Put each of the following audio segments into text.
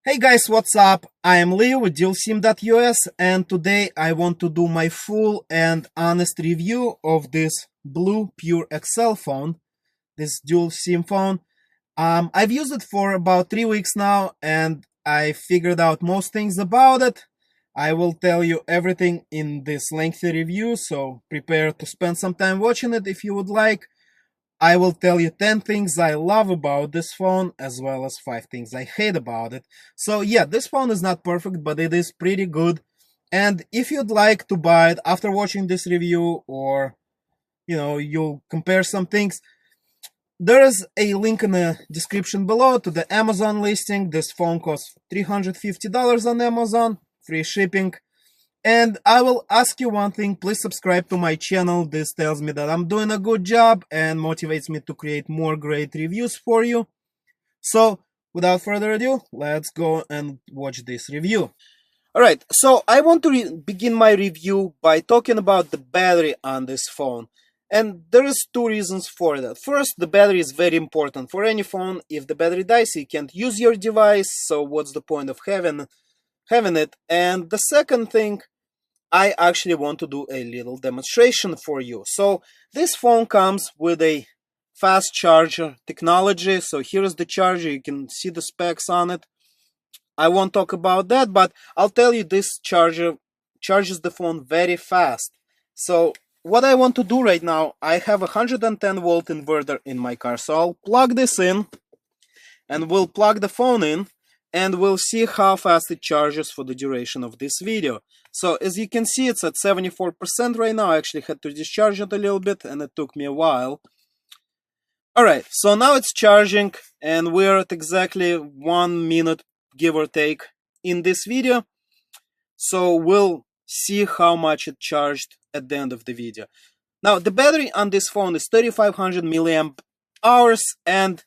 Hey guys, what's up? I am Leo with DealSim.us and today I want to do my full and honest review of this BLU Pure XL phone, this dual SIM phone. I've used it for about 3 weeks now and I figured out most things about it. I will tell you everything in this lengthy review, so prepare to spend some time watching it if you would like. I will tell you 10 things I love about this phone as well as 5 things I hate about it. So yeah, this phone is not perfect, but it is pretty good. And if you'd like to buy it after watching this review, or you'll compare some things, there is a link in the description below to the Amazon listing. This phone costs $350 on Amazon, free shipping. And I will ask you one thing, please subscribe to my channel. This tells me that I'm doing a good job and motivates me to create more great reviews for you. So without further ado, let's go and watch this review. Alright, so I want to begin my review by talking about the battery on this phone. And there is 2 reasons for that. First, the battery is very important for any phone. If the battery dies, you can't use your device, so what's the point of having it? And the second thing, I actually want to do a little demonstration for you. So this phone comes with a fast charger technology. So here is the charger, you can see the specs on it. I won't talk about that, but I'll tell you this charger charges the phone very fast. So what I want to do right now, I have a 110 volt inverter in my car. So I'll plug this in and we'll plug the phone in and we'll see how fast it charges for the duration of this video. So as you can see, it's at 74% right now. I actually had to discharge it a little bit and it took me a while. Alright, so now it's charging and we're at exactly 1 minute, give or take, in this video. So we'll see how much it charged at the end of the video. Now the battery on this phone is 3500 milliamp hours, and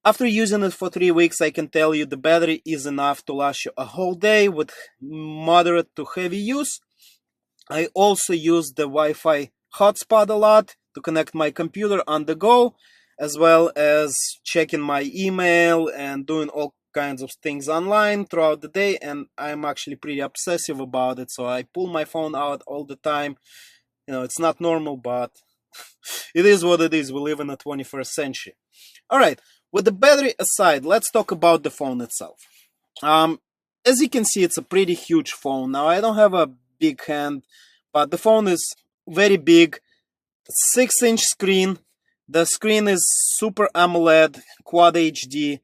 after using it for 3 weeks, I can tell you the battery is enough to last you a whole day with moderate to heavy use. I also use the Wi-Fi hotspot a lot to connect my computer on the go, as well as checking my email and doing all kinds of things online throughout the day. And I'm actually pretty obsessive about it, so I pull my phone out all the time. It's not normal, but it is what it is. We live in the 21st century. Alright. With the battery aside, let's talk about the phone itself. As you can see, it's a pretty huge phone. Now, I don't have a big hand, but the phone is very big. 6-inch screen. The screen is Super AMOLED Quad HD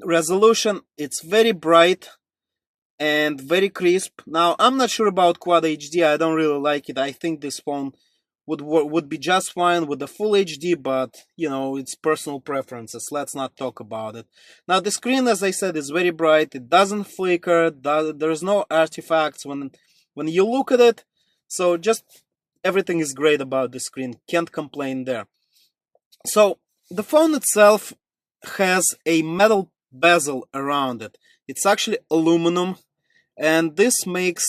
resolution. It's very bright and very crisp. Now, I'm not sure about Quad HD. I don't really like it. I think this phone would be just fine with the full HD, but it's personal preferences. Let's not talk about it. Now the screen, as I said, is very bright. It doesn't flicker. There's no artifacts when you look at it. So just everything is great about the screen. Can't complain there. So the phone itself has a metal bezel around it. It's actually aluminum, and this makes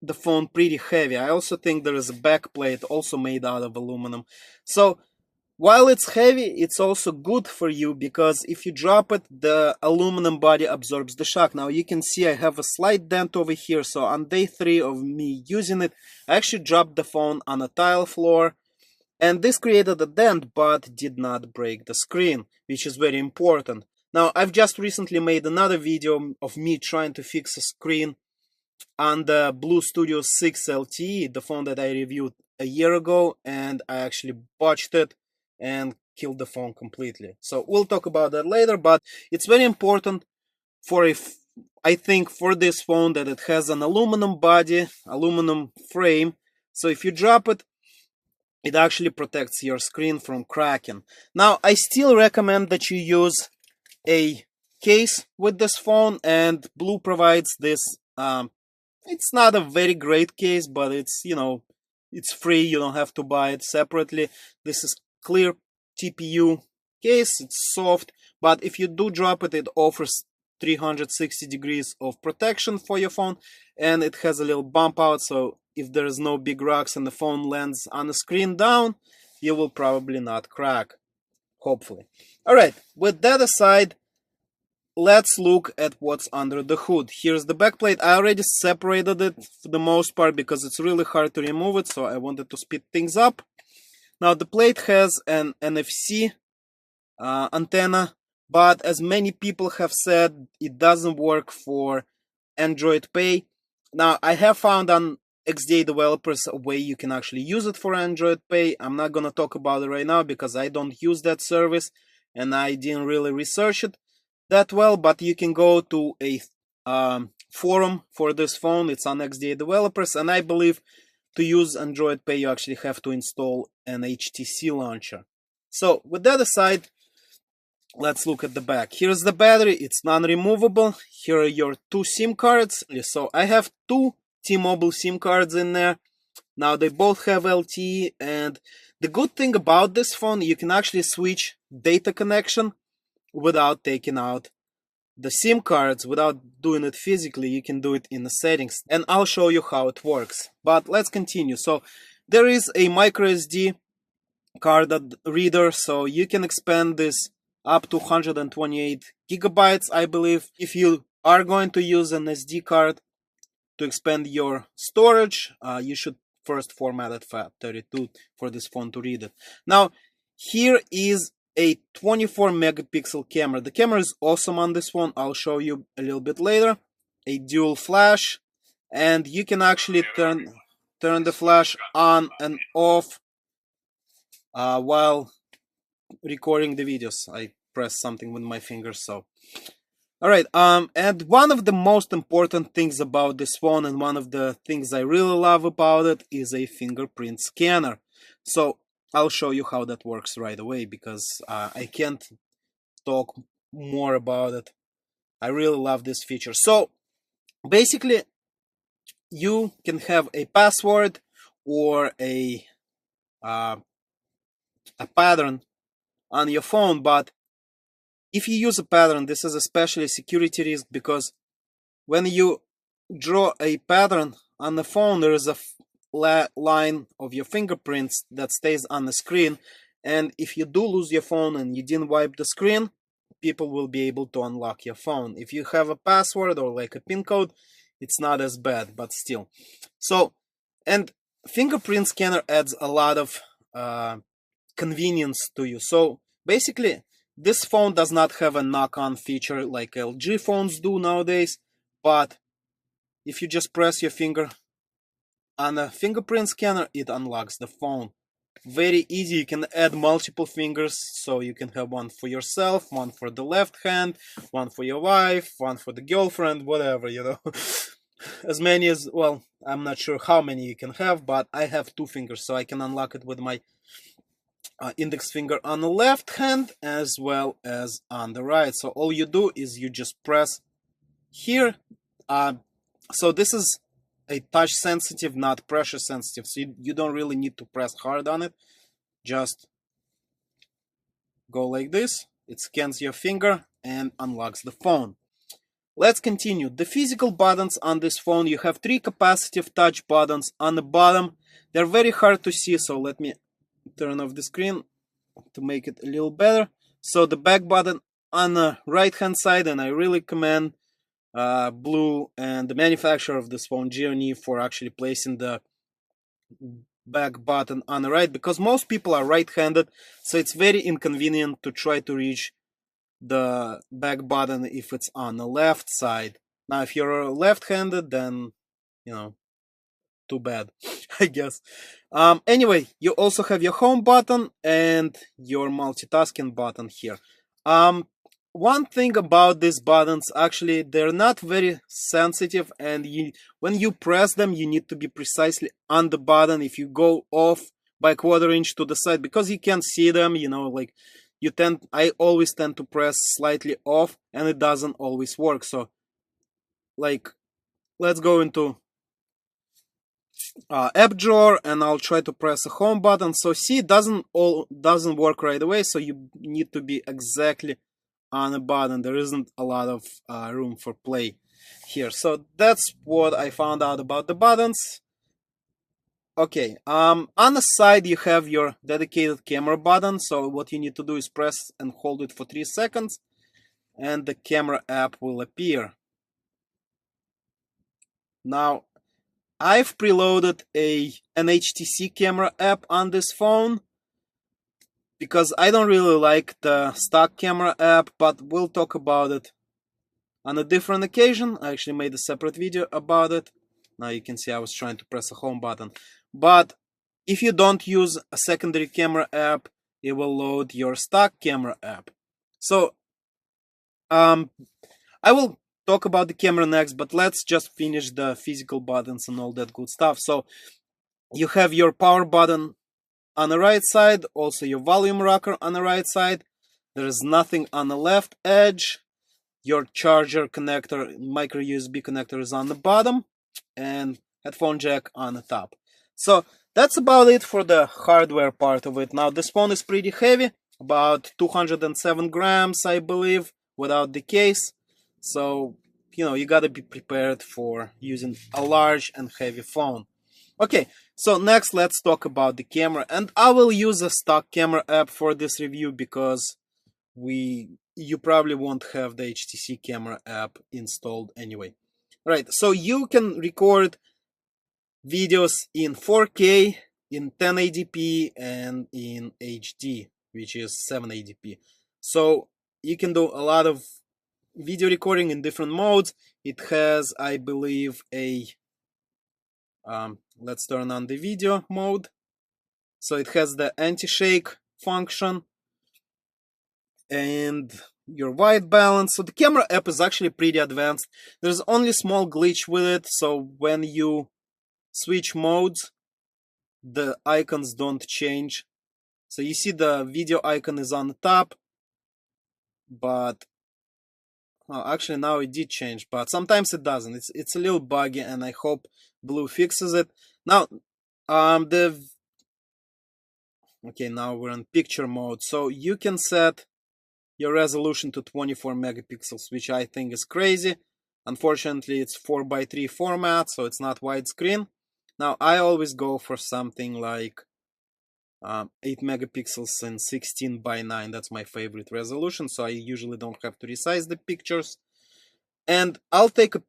the phone pretty heavy. I also think there is a back plate also made out of aluminum. So while it's heavy, it's also good for you, because if you drop it, the aluminum body absorbs the shock. Now you can see I have a slight dent over here. So on day 3 of me using it, I actually dropped the phone on a tile floor, and this created a dent but did not break the screen, which is very important. Now I've just recently made another video of me trying to fix a screen on the BLU Studio 6 LTE, the phone that I reviewed a year ago, and I actually botched it and killed the phone completely. So we'll talk about that later, but it's very important I think for this phone that it has an aluminum body, aluminum frame, so if you drop it, it actually protects your screen from cracking. Now I still recommend that you use a case with this phone, and BLU provides this. It's not a very great case, but it's it's free. You don't have to buy it separately. This is clear TPU case. It's soft, but if you do drop it, it offers 360 degrees of protection for your phone, and it has a little bump out, so if there is no big rocks and the phone lands on the screen down, you will probably not crack, hopefully. Alright, with that aside, let's look at what's under the hood. Here's the backplate. I already separated it for the most part because it's really hard to remove it, so I wanted to speed things up. Now the plate has an NFC antenna, but as many people have said, it doesn't work for Android Pay. Now I have found on XDA developers a way you can actually use it for Android Pay. I'm not gonna talk about it right now because I don't use that service and I didn't really research it that well, but you can go to a forum for this phone. It's on XDA developers, and I believe to use Android Pay you actually have to install an HTC launcher. So with that aside, let's look at the back. Here's the battery. It's non-removable. Here are your two SIM cards. So I have two T-Mobile SIM cards in there. Now they both have LTE, and the good thing about this phone, you can actually switch data connection without taking out the SIM cards, without doing it physically. You can do it in the settings, and I'll show you how it works. But let's continue. So there is a micro SD card reader, so you can expand this up to 128 gigabytes, I believe. If you are going to use an SD card to expand your storage, you should first format it FAT32 for this phone to read it. Now, here is a 24 megapixel camera. The camera is awesome on this phone. I'll show you a little bit later. A dual flash, and you can actually turn the flash on and off while recording the videos. I pressed something with my fingers, so. Alright, and one of the most important things about this phone, and one of the things I really love about it, is a fingerprint scanner. So I'll show you how that works right away, because I can't talk more about it. I really love this feature. So basically, you can have a password or a pattern on your phone, but if you use a pattern, this is especially a security risk, because when you draw a pattern on the phone, there is a line of your fingerprints that stays on the screen, and if you do lose your phone and you didn't wipe the screen, people will be able to unlock your phone. If you have a password or like a PIN code, it's not as bad, but still. So, and fingerprint scanner adds a lot of convenience to you. So basically, this phone does not have a knock-on feature like LG phones do nowadays, but if you just press your finger on a fingerprint scanner, it unlocks the phone. Very easy. You can add multiple fingers, so you can have one for yourself, one for the left hand, one for your wife, one for the girlfriend, whatever, you know. As many as, well, I'm not sure how many you can have, but I have two fingers, so I can unlock it with my index finger on the left hand as well as on the right. So all you do is you just press here. So this is a touch sensitive, not pressure sensitive, so you don't really need to press hard on it. Just go like this. It scans your finger and unlocks the phone. Let's continue. The physical buttons on this phone, you have 3 capacitive touch buttons on the bottom. They're very hard to see, so let me turn off the screen to make it a little better. So the back button on the right hand side, and I really commend BLU and the manufacturer of this phone, G&E, for actually placing the back button on the right, because most people are right-handed, so it's very inconvenient to try to reach the back button if it's on the left side. Now if you're left-handed, then you know, too bad, I guess. Anyway, you also have your home button and your multitasking button here. One thing about these buttons, actually, they're not very sensitive, and when you press them, you need to be precisely on the button. If you go off by a quarter inch to the side, because you can't see them, you know, like I always tend to press slightly off, and it doesn't always work. So, like, let's go into app drawer, and I'll try to press a home button. So see, it doesn't work right away, so you need to be exactly on the button. There isn't a lot of room for play here. So that's what I found out about the buttons. Okay, on the side you have your dedicated camera button. So what you need to do is press and hold it for 3 seconds, and the camera app will appear. Now, I've preloaded an HTC camera app on this phone because I don't really like the stock camera app, but we'll talk about it on a different occasion. I actually made a separate video about it. Now you can see I was trying to press a home button. But if you don't use a secondary camera app, it will load your stock camera app. So I will talk about the camera next, but let's just finish the physical buttons and all that good stuff. So you have your power button on the right side, also your volume rocker on the right side. There is nothing on the left edge. Your charger connector, micro USB connector, is on the bottom, and headphone jack on the top. So that's about it for the hardware part of it. Now this phone is pretty heavy, about 207 grams, I believe, without the case. So, you gotta be prepared for using a large and heavy phone. Okay, so next let's talk about the camera, and I will use a stock camera app for this review because you probably won't have the HTC camera app installed anyway. Right, so you can record videos in 4K, in 1080p, and in HD, which is 780p. So you can do a lot of video recording in different modes. It has, I believe, let's turn on the video mode. So it has the anti-shake function and your white balance. So the camera app is actually pretty advanced. There's only a small glitch with it. So when you switch modes, the icons don't change. So you see the video icon is on the top, but actually now it did change, but sometimes it doesn't. It's a little buggy, and I hope BLU fixes it. Now okay, now we're in picture mode, so you can set your resolution to 24 megapixels, which I think is crazy. Unfortunately, it's 4:3 format, so it's not widescreen. Now I always go for something like 8 megapixels and 16:9. That's my favorite resolution, so I usually don't have to resize the pictures. And I'll take a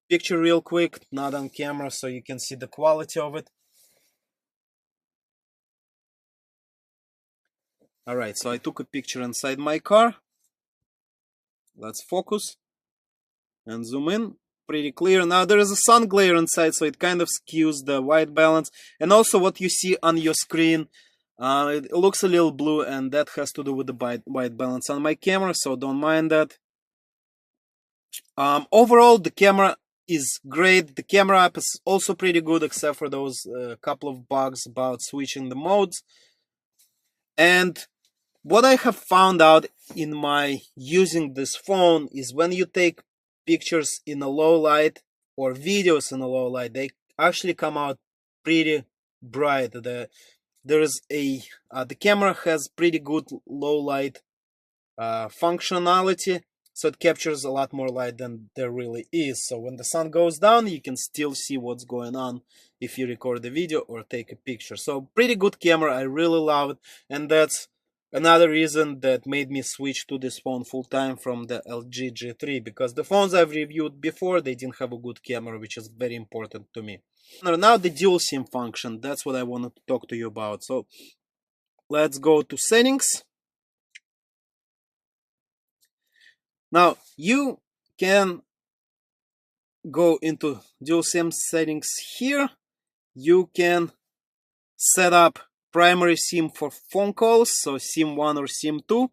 picture real quick, not on camera, so you can see the quality of it. Alright, so I took a picture inside my car. Let's focus and zoom in. Pretty clear. Now there is a sun glare inside, so it kind of skews the white balance. And also what you see on your screen, it looks a little blue, and that has to do with the white balance on my camera, so don't mind that. Overall, the camera is great. The camera app is also pretty good, except for those couple of bugs about switching the modes. And what I have found out in my using this phone is when you take pictures in a low light or videos in a low light, they actually come out pretty bright. The camera has pretty good low light functionality, so it captures a lot more light than there really is. So when the sun goes down, you can still see what's going on if you record the video or take a picture. So pretty good camera, I really love it, and that's another reason that made me switch to this phone full time from the LG G3, because the phones I've reviewed before, they didn't have a good camera, which is very important to me. Now the dual SIM function, that's what I wanted to talk to you about. So let's go to settings. Now you can go into dual SIM settings here. You can set up primary SIM for phone calls, so SIM 1 or SIM 2,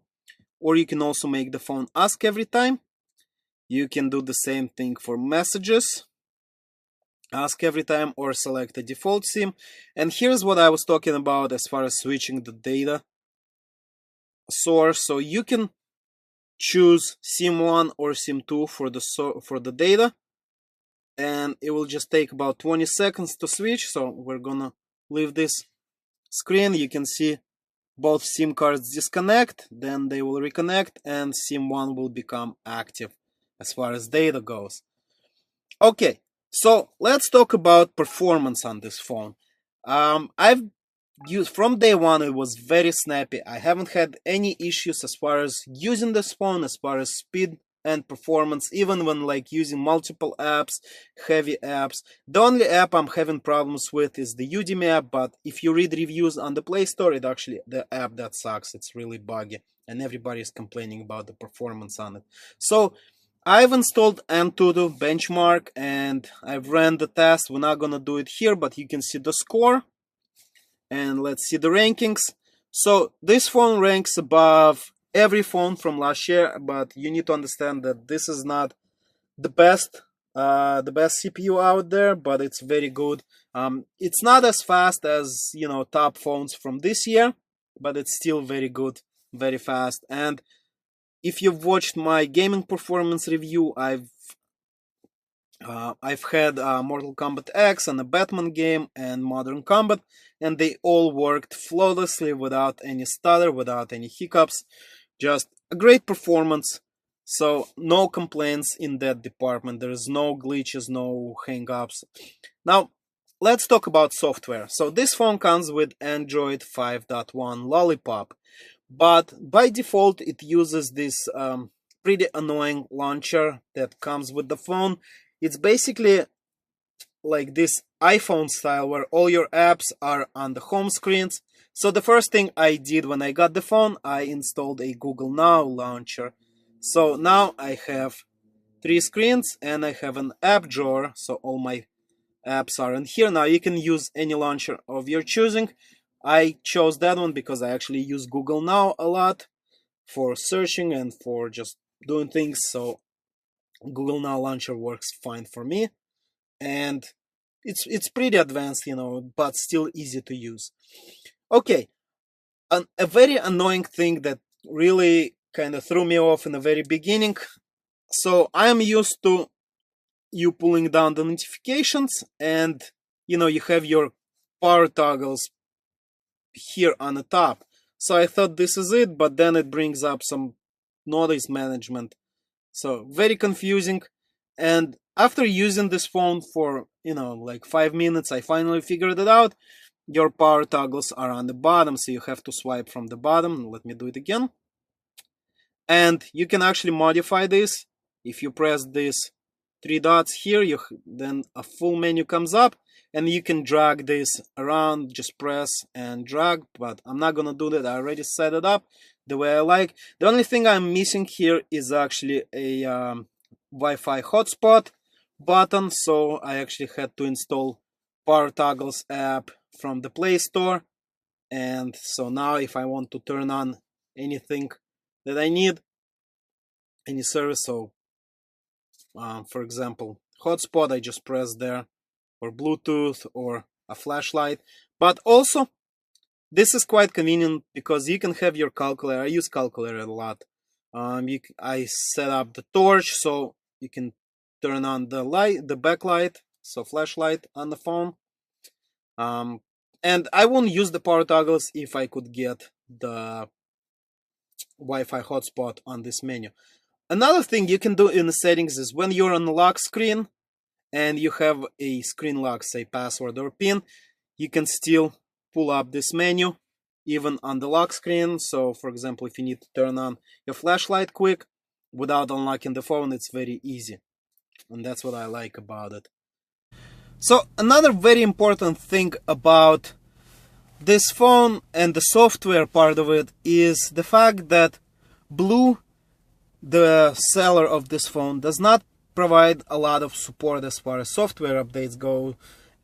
or you can also make the phone ask every time. You can do the same thing for messages, ask every time, or select a default SIM. And here's what I was talking about as far as switching the data source. So you can choose SIM 1 or SIM 2 for the data, and it will just take about 20 seconds to switch. So we're gonna leave this screen. You can see both SIM cards disconnect, then they will reconnect, and SIM 1 will become active as far as data goes. Okay, so let's talk about performance on this phone. I've from day one it was very snappy. I haven't had any issues as far as using this phone, as far as speed and performance, even when like using multiple apps, heavy apps. The only app I'm having problems with is the Udemy app, but if you read reviews on the Play Store, it's actually the app that sucks. It's really buggy and everybody is complaining about the performance on it. So I've installed Antutu benchmark and I've ran the test. We're not gonna do it here, but you can see the score and let's see the rankings. So this phone ranks above every phone from last year, but you need to understand that this is not the best CPU out there, but it's very good. It's not as fast as, you know, top phones from this year, but it's still very good, very fast. And if you've watched my gaming performance review, I've had Mortal Kombat X and a Batman game and Modern Combat, and they all worked flawlessly without any stutter, without any hiccups. Just a great performance. So no complaints in that department. There is no glitches, no hang-ups. Now let's talk about software. So this phone comes with Android 5.1 Lollipop, but by default it uses this pretty annoying launcher that comes with the phone. It's basically like this iPhone style where all your apps are on the home screens. So the first thing I did when I got the phone, I installed a Google Now launcher. So now I have 3 screens and I have an app drawer. So all my apps are in here. Now you can use any launcher of your choosing. I chose that one because I actually use Google Now a lot for searching and for just doing things. So Google Now launcher works fine for me, and it's pretty advanced, you know, but still easy to use. Okay, a very annoying thing that really kind of threw me off in the very beginning. So I am used to you pulling down the notifications, and you know, you have your power toggles here on the top. So I thought this is it, but then it brings up some noise management. So very confusing. And after using this phone for, you know, like 5 minutes, I finally figured it out. Your power toggles are on the bottom, so you have to swipe from the bottom. Let me do it again. And you can actually modify this. If you press these 3 dots here, then a full menu comes up, and you can drag this around. Just press and drag, but I'm not gonna do that. I already set it up the way I like. The only thing I'm missing here is actually a Wi-Fi hotspot button, so I actually had to install Power Toggles app from the Play Store. And so now if I want to turn on anything that I need, any service, so for example hotspot, I just press there, or Bluetooth, or a flashlight. But also this is quite convenient because you can have your calculator. I use calculator a lot. I set up the torch so you can turn on the light, the backlight, so flashlight on the phone. And I won't use the power toggles if I could get the Wi-Fi hotspot on this menu. Another thing you can do in the settings is when you're on the lock screen and you have a screen lock, say password or PIN, you can still pull up this menu even on the lock screen. So for example, if you need to turn on your flashlight quick without unlocking the phone, it's very easy. And that's what I like about it. So another very important thing about this phone and the software part of it is the fact that BLU, the seller of this phone, does not provide a lot of support as far as software updates go.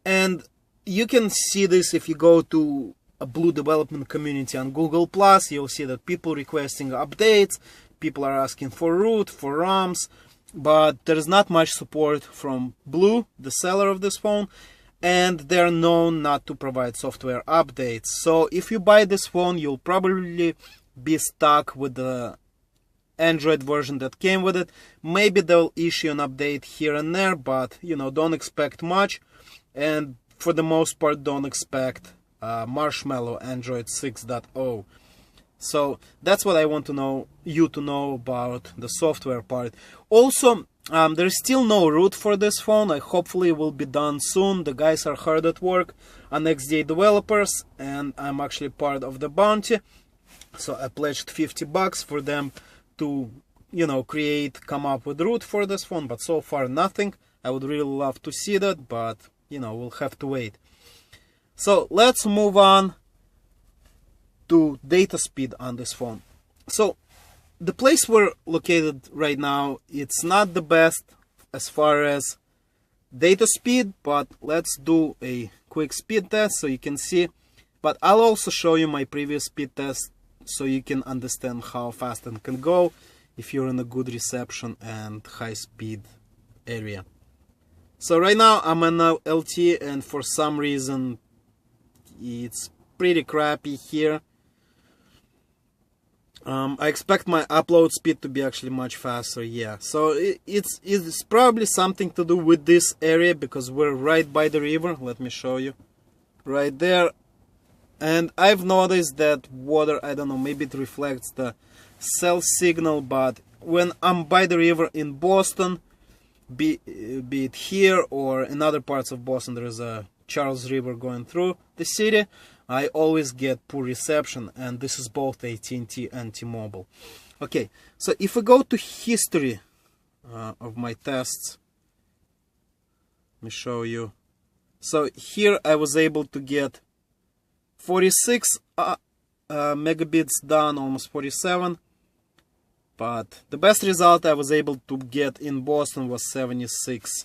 And you can see this if you go to a BLU development community on Google+. You'll see that people requesting updates, people are asking for root, for ROMs, but there is not much support from BLU, the seller of this phone, and they're known not to provide software updates. So if you buy this phone, you'll probably be stuck with the Android version that came with it. Maybe they'll issue an update here and there, but you know, don't expect much. And for the most part, don't expect Marshmallow Android 6.0. So that's what I want to know, you to know about the software part. Also, There's still no root for this phone. Hopefully it will be done soon. The guys are hard at work on XDA developers, and I'm actually part of the bounty. So I pledged $50 for them to, come up with root for this phone, but so far nothing. I would really love to see that, but we'll have to wait. So let's move on to data speed on this phone. So the place we're located right now, it's not the best as far as data speed, but let's do a quick speed test so you can see. But I'll also show you my previous speed test so you can understand how fast it can go if you're in a good reception and high speed area. So right now I'm on LT, and for some reason it's pretty crappy here. I expect my upload speed to be actually much faster, yeah. So it's probably something to do with this area, because we're right by the river. Let me show you. Right there. And I've noticed that water, I don't know, maybe it reflects the cell signal, but when I'm by the river in Boston, be it here or in other parts of Boston, there is a Charles River going through the city, I always get poor reception, and this is both AT&T and T-Mobile. Okay, so if we go to history of my tests, let me show you. So here I was able to get 46 megabits down, almost 47. But the best result I was able to get in Boston was 76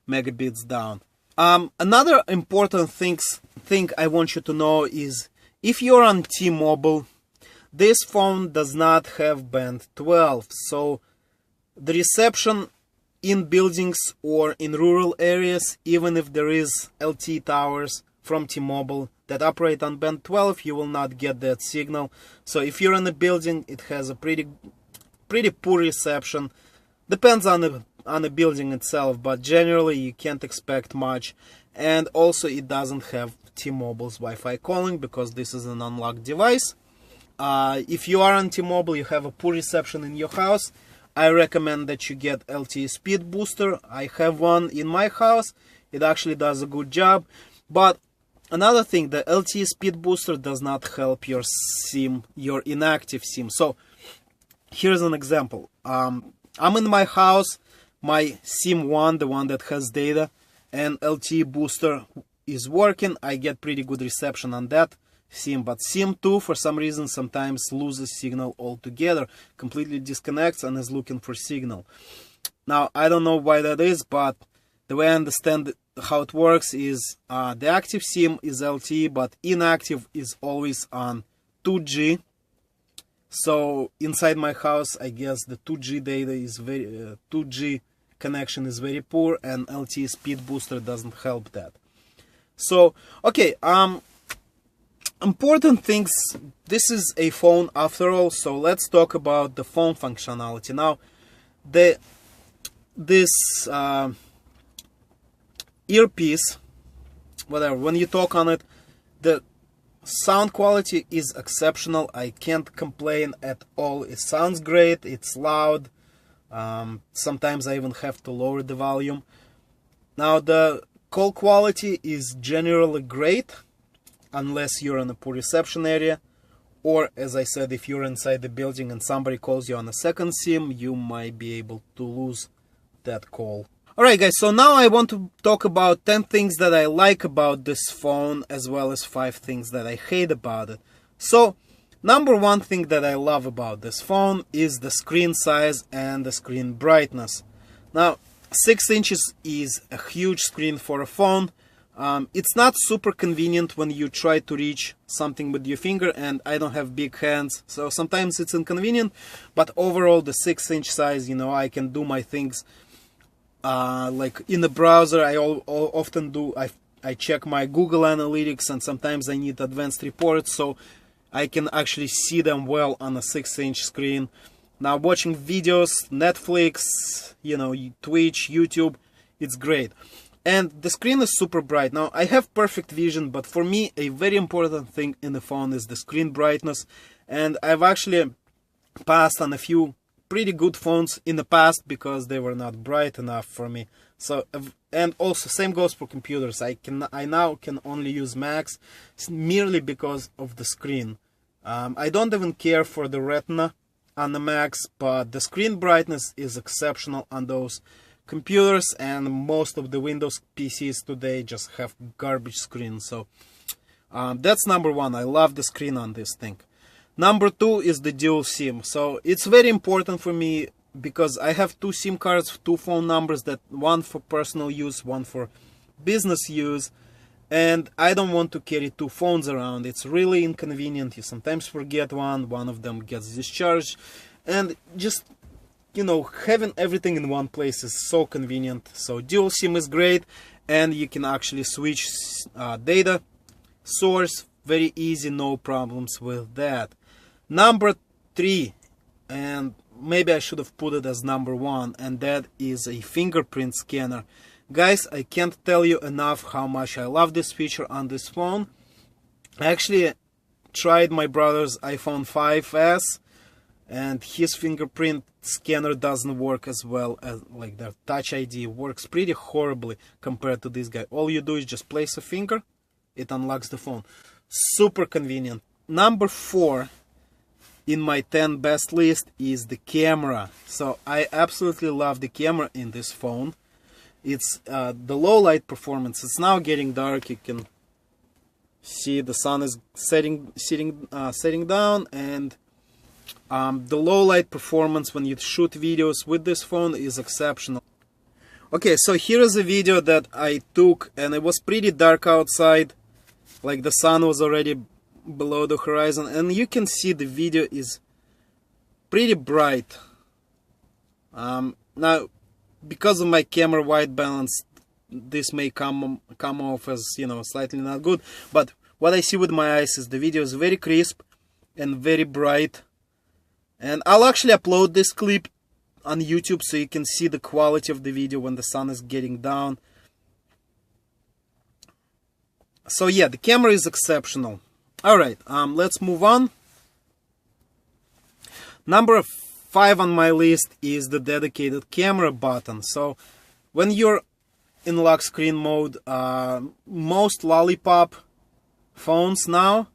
megabits down. Another important thing I want you to know is, if you're on T-Mobile, this phone does not have band 12. So the reception in buildings or in rural areas, even if there is LTE towers from T-Mobile that operate on band 12, you will not get that signal. So if you're in a building, it has a pretty poor reception. Depends on the building itself, but generally you can't expect much. And also it doesn't have T-Mobile's Wi-Fi calling, because this is an unlocked device. If you are on T-Mobile, you have a poor reception in your house, I recommend that you get LTE speed booster. I have one in my house. It actually does a good job. But another thing, the LTE speed booster does not help your SIM, your inactive SIM. So here's an example. I'm in my house, my SIM 1, the one that has data, and LTE booster is working. I get pretty good reception on that SIM, but SIM 2 for some reason sometimes loses signal altogether, completely disconnects and is looking for signal. Now I don't know why that is, but the way I understand how it works is the active SIM is LTE, but inactive is always on 2G. So inside my house, I guess the 2G data is 2G connection is very poor, and LTE speed booster doesn't help that. So okay, important things. This is a phone after all, so let's talk about the phone functionality. Now, this earpiece, whatever, when you talk on it, the sound quality is exceptional. I can't complain at all. It sounds great. It's loud. Sometimes I even have to lower the volume. Now, the call quality is generally great, unless you're in a poor reception area, or as I said, if you're inside the building and somebody calls you on a second SIM, you might be able to lose that call. Alright guys, so now I want to talk about 10 things that I like about this phone, as well as 5 things that I hate about it. So, number one thing that I love about this phone is the screen size and the screen brightness. Now, 6 inches is a huge screen for a phone. It's not super convenient when you try to reach something with your finger, and I don't have big hands, so sometimes it's inconvenient. But overall, the 6-inch size, I can do my things. Like in the browser, I often do, I check my Google Analytics, and sometimes I need advanced reports, so I can actually see them well on a 6-inch screen. Now, watching videos, Netflix, Twitch, YouTube, it's great. And the screen is super bright. Now, I have perfect vision, but for me, a very important thing in the phone is the screen brightness. And I've actually passed on a few pretty good phones in the past because they were not bright enough for me. So, and also same goes for computers. I now can only use Macs merely because of the screen. I don't even care for the Retina on the Macs, but the screen brightness is exceptional on those computers, and most of the Windows PCs today just have garbage screens. So that's number one. I love the screen on this thing. Number two is the dual SIM. So it's very important for me because I have two SIM cards, two phone numbers, that one for personal use, one for business use. And I don't want to carry two phones around. It's really inconvenient. You sometimes forget one of them gets discharged. And just, you know, having everything in one place is so convenient. So dual SIM is great, and you can actually switch data source very easy, no problems with that. Number three, and maybe I should have put it as number one, and that is a fingerprint scanner. Guys, I can't tell you enough how much I love this feature on this phone. I actually tried my brother's iPhone 5S, and his fingerprint scanner doesn't work as well as like their Touch ID. It works pretty horribly compared to this guy. All you do is just place a finger, it unlocks the phone. Super convenient. Number four in my 10 best list is the camera. So I absolutely love the camera in this phone. It's the low light performance. It's now getting dark. You can see the sun is setting down, and the low light performance when you shoot videos with this phone is exceptional. Okay, so here is a video that I took, and it was pretty dark outside, like the sun was already below the horizon, and you can see the video is pretty bright. Now, because of my camera white balance, this may come off as, you know, slightly not good, but what I see with my eyes is the video is very crisp and very bright. And I'll actually upload this clip on YouTube so you can see the quality of the video when the sun is getting down. So yeah, the camera is exceptional. Alright, let's move on. Number 5 on my list is the dedicated camera button. So when you're in lock screen mode, most Lollipop phones now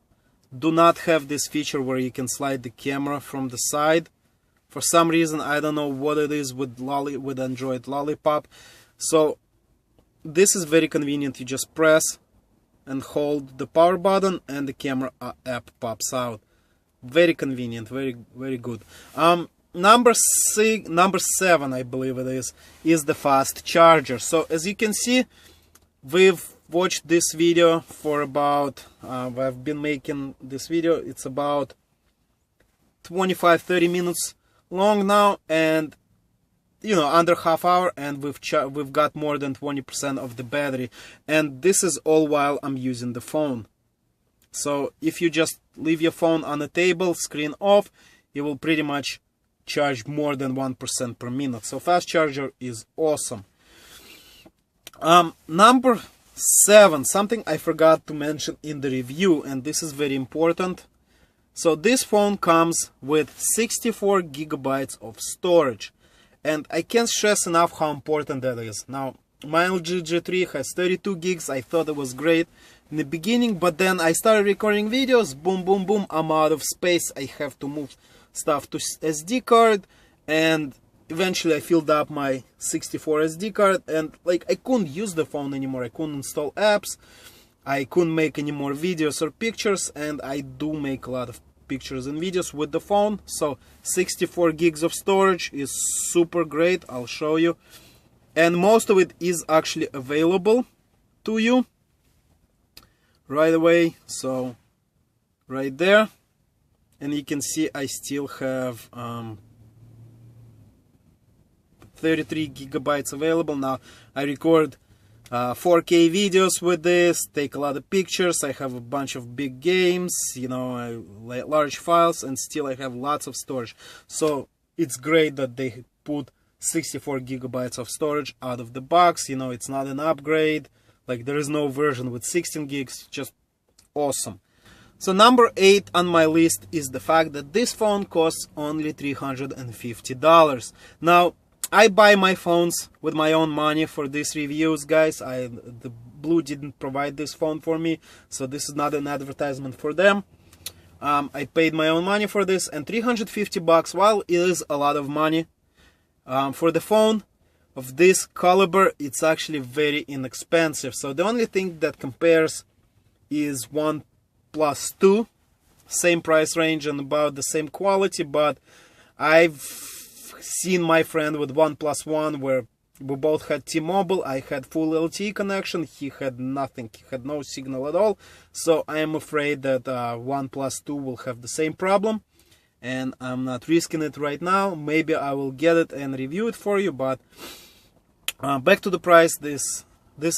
do not have this feature where you can slide the camera from the side. For some reason, I don't know what it is with Android Lollipop. So this is very convenient. You just press and hold the power button and the camera app pops out. Very convenient, very good. Number 7, I believe it is the fast charger. So as you can see, we've watched this video for about, I've been making this video, it's about 25-30 minutes long now, and you know, under half hour, and we've got more than 20% of the battery, and this is all while I'm using the phone. So if you just leave your phone on the table, screen off, it will pretty much charge more than 1% per minute. So fast charger is awesome. Number 7, something I forgot to mention in the review, and this is very important. So this phone comes with 64 gigabytes of storage, and I can't stress enough how important that is. Now, my LG G3 has 32 gigs. I thought it was great in the beginning, but then I started recording videos, boom, boom, boom, I'm out of space. I have to move stuff to SD card, and eventually I filled up my 64 SD card, and like I couldn't use the phone anymore. I couldn't install apps, I couldn't make any more videos or pictures, and I do make a lot of pictures and videos with the phone. So 64 gigs of storage is super great. I'll show you, and most of it is actually available to you right away. So right there, and you can see I still have 33 gigabytes available. Now I record 4K videos with this, take a lot of pictures. I have a bunch of big games, you know, large files, and still I have lots of storage. So it's great that they put 64 gigabytes of storage out of the box. You know, it's not an upgrade. Like, there is no version with 16 gigs. Just awesome. So number 8 on my list is the fact that this phone costs only $350. Now, I buy my phones with my own money for these reviews, guys. The BLU didn't provide this phone for me, so this is not an advertisement for them. I paid my own money for this, and $350, while it is a lot of money, for the phone of this caliber, it's actually very inexpensive. So the only thing that compares is OnePlus 2, same price range and about the same quality, but I've seen my friend with OnePlus 1 where we both had T-Mobile. I had full LTE connection, he had nothing, he had no signal at all. So I am afraid that OnePlus 2 will have the same problem, and I'm not risking it right now. Maybe I will get it and review it for you, but back to the price. This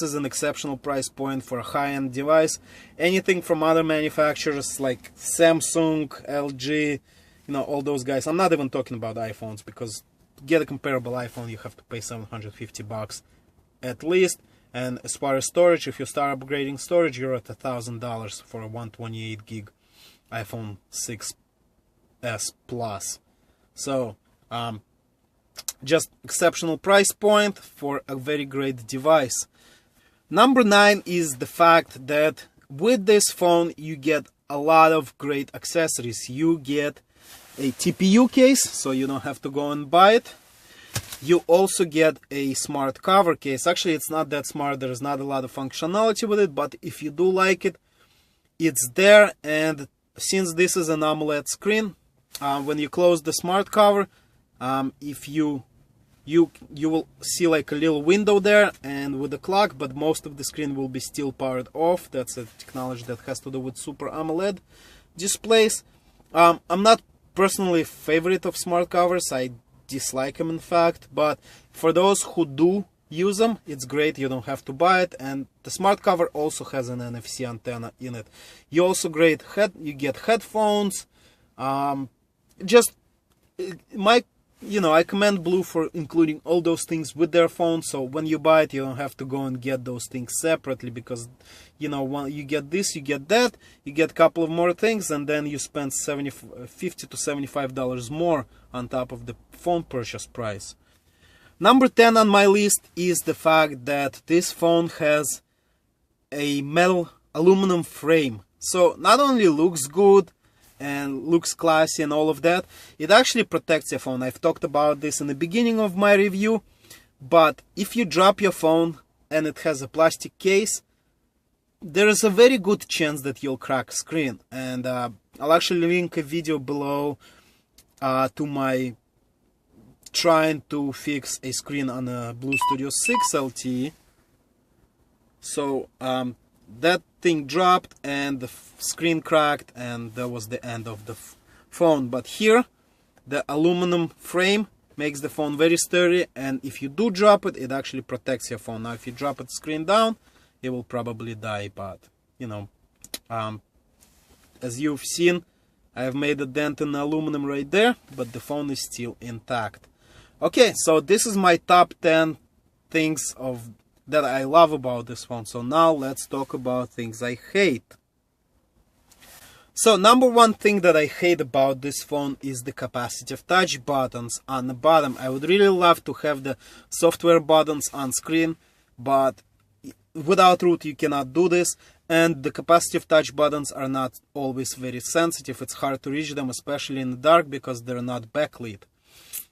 is an exceptional price point for a high-end device. Anything from other manufacturers like Samsung, LG, you know, all those guys. I'm not even talking about iPhones, because to get a comparable iPhone you have to pay $750 at least. And as far as storage, if you start upgrading storage, you're at $1,000 for a 128 gig iPhone 6s Plus. So just exceptional price point for a very great device. Number 9 is the fact that with this phone you get a lot of great accessories. You get a TPU case, so you don't have to go and buy it. You also get a smart cover case. Actually, it's not that smart, there's not a lot of functionality with it, but if you do like it, it's there. And since this is an AMOLED screen, when you close the smart cover, if you will see like a little window there and with the clock, but most of the screen will be still powered off. That's a technology that has to do with Super AMOLED displays. I'm not personally a favorite of smart covers, I dislike them in fact, but for those who do use them, it's great. You don't have to buy it, and the smart cover also has an NFC antenna in it. You also you get headphones. I commend BLU for including all those things with their phone, so when you buy it you don't have to go and get those things separately, because when you get this, you get that, you get a couple of more things, and then you spend $50 to $75 more on top of the phone purchase price. Number 10 on my list is the fact that this phone has a metal aluminum frame. So not only looks good and looks classy and all of that, it actually protects your phone. I've talked about this in the beginning of my review, but if you drop your phone and it has a plastic case, there is a very good chance that you'll crack screen. And I'll actually link a video below to my trying to fix a screen on a BLU Studio 6 LTE. So that thing dropped and the screen cracked, and that was the end of the phone. But here the aluminum frame makes the phone very sturdy, and if you do drop it, it actually protects your phone. Now if you drop it screen down, it will probably die, but as you've seen, I have made a dent in the aluminum right there, but the phone is still intact. Okay, so this is my top 10 things that I love about this phone. So now let's talk about things I hate. So number 1 thing that I hate about this phone is the capacitive touch buttons on the bottom. I would really love to have the software buttons on screen, but without root you cannot do this, and the capacitive touch buttons are not always very sensitive. It's hard to reach them, especially in the dark, because they're not backlit.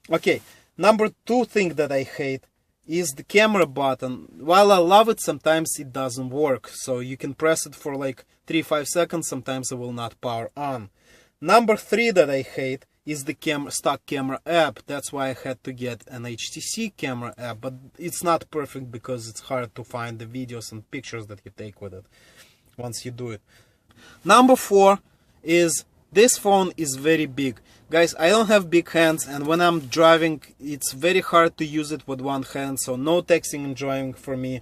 Okay, number 2 thing that I hate is the camera button. While I love it, sometimes it doesn't work. So you can press it for like 3-5 seconds, sometimes it will not power on. Number 3 that I hate is the stock camera app. That's why I had to get an HTC camera app, but it's not perfect because it's hard to find the videos and pictures that you take with it once you do it. Number 4 is this phone is very big. Guys, I don't have big hands, and when I'm driving, it's very hard to use it with one hand, so no texting and driving for me,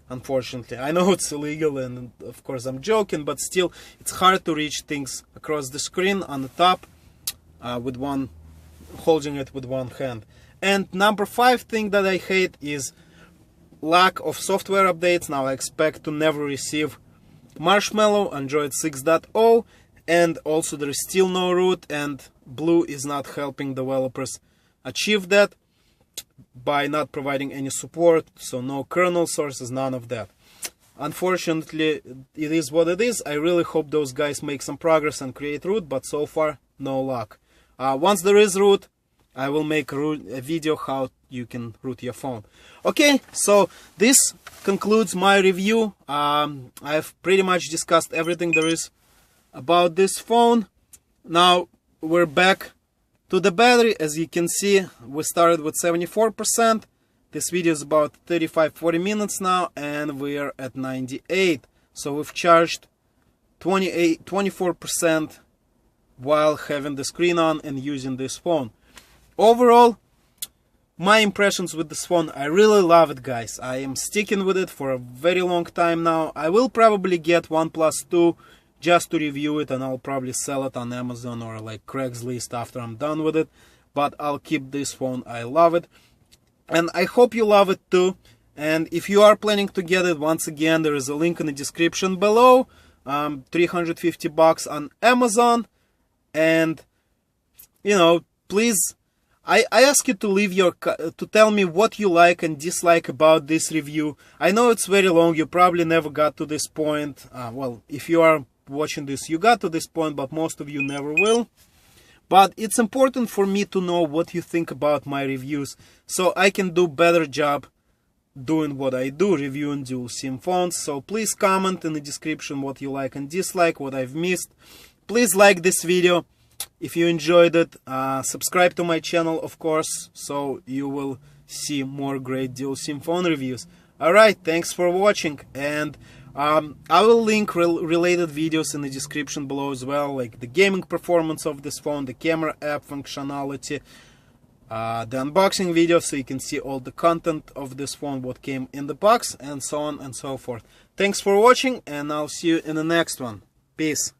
unfortunately. I know it's illegal, and of course I'm joking, but still, it's hard to reach things across the screen on the top holding it with one hand. And number 5 thing that I hate is lack of software updates. Now I expect to never receive Marshmallow, Android 6.0, and also there is still no root, and BLU is not helping developers achieve that by not providing any support, so no kernel sources, none of that. Unfortunately, it is what it is. I really hope those guys make some progress and create root, but so far, no luck. Once there is root, I will make a video how you can root your phone. Okay, so this concludes my review. I've pretty much discussed everything there is about this phone. Now we're back to the battery. As you can see, we started with 74%. This video is about 35-40 minutes now, and we're at 98. So we've charged 24% while having the screen on and using this phone. Overall, my impressions with this phone, I really love it, guys. I am sticking with it for a very long time now. I will probably get OnePlus 2 just to review it, and I'll probably sell it on Amazon or like Craigslist after I'm done with it. But I'll keep this phone. I love it. And I hope you love it too. And if you are planning to get it, once again, there is a link in the description below. $350 on Amazon. And, you know, please, I ask you to leave to tell me what you like and dislike about this review. I know it's very long. You probably never got to this point. Well, if you are watching this, you got to this point, but most of you never will. But it's important for me to know what you think about my reviews, so I can do better job doing what I do, reviewing dual SIM phones. So please comment in the description what you like and dislike, what I've missed. Please like this video if you enjoyed it. Subscribe to my channel, of course, so you will see more great dual SIM phone reviews. Alright, thanks for watching, and I will link related videos in the description below as well, like the gaming performance of this phone, the camera app functionality, the unboxing video, so you can see all the content of this phone, what came in the box, and so on and so forth. Thanks for watching, and I'll see you in the next one. Peace.